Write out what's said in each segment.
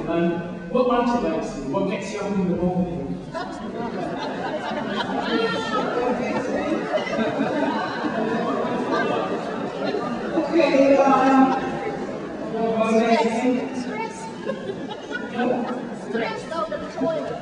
and what motivates you? What gets you up in the morning? Okay, what motivates me? Stress over the toilet.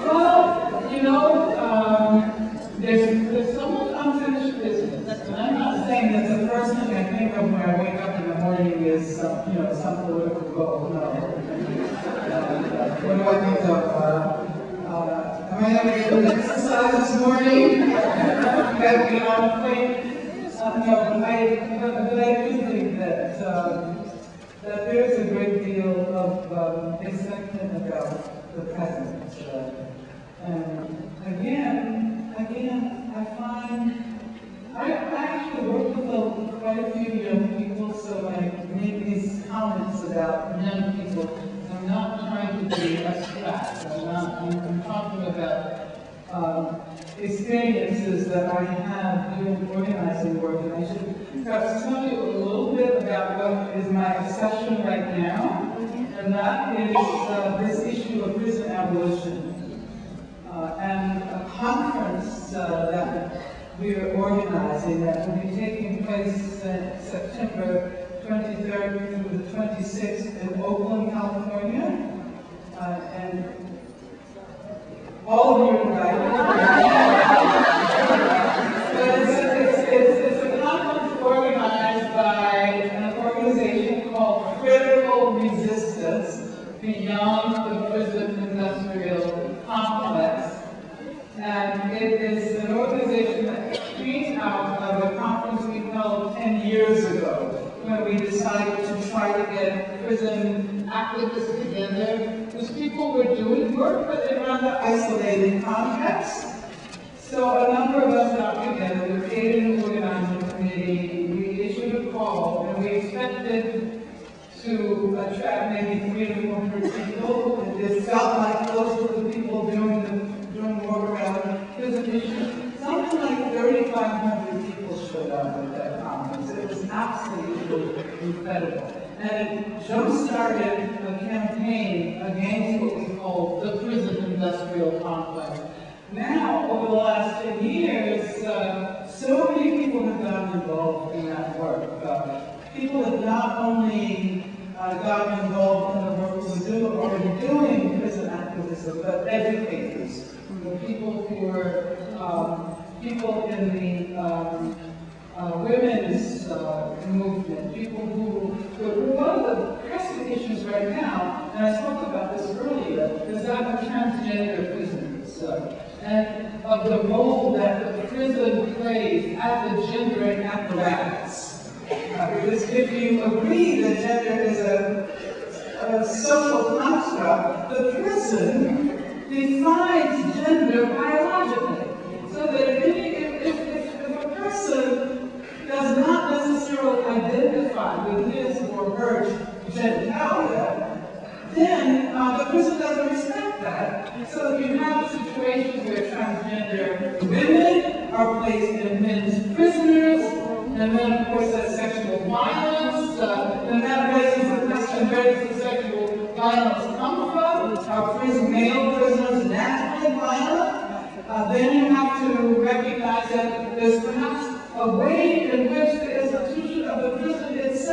Well, you know, there's so much unfinished business. And I'm not saying that the first thing I think of when I wake up in the morning is, some political goal. No. What do I think of? Am I going to be able to exercise this morning? Got to be on plate. But I do think that there's a great deal of excitement about the present. And again, I find I actually work with quite a few young people, so I make these comments about young people. I'm not trying to be abstract. I'm talking about experiences that I have doing organizing work, and I should perhaps tell you a little bit about what is my obsession right now, and that is this issue of prison abolition. And a conference that we are organizing that will be taking place September 23rd through the 26th in Oakland, California. And all of you are invited. It's a conference organized by an organization called Critical Resistance Beyond the Prison Industrial Complex. And it is an organization that came out of a conference we held 10 years ago when we decided to try to get prison activists together, because people were doing work, but in rather isolated contexts. So a number of us got together, we created an organizing committee, we issued a call, and we expected to attract maybe 300 to 400 people. It felt like those were the people doing work around prison issues. Something like 3,500 people showed up at that conference. It was absolutely incredible. And it jump-started a campaign against what we call the prison industrial complex. Now, over the last 10 years, so many people have gotten involved in that work. People have not only gotten involved in the work we're already doing prison activism, but educators, people who are people in the women's movement, people who one of the pressing issues right now, and I spoke about this earlier, is that of transgender prisoners, and of the role that the prison plays as a gendering apparatus. Because if you agree that gender is a social construct, the prison defines gender biologically. So that if a person does not necessarily identify with his or her genitalia, then the prison doesn't respect that. So you have situations where transgender women are placed in men's prisoners, and then of course there's sexual violence, and that raises the question, where does the sexual violence come from? Are male prisoners naturally violent? Then you have to recognize that there's perhaps a way in which the institution of the prison itself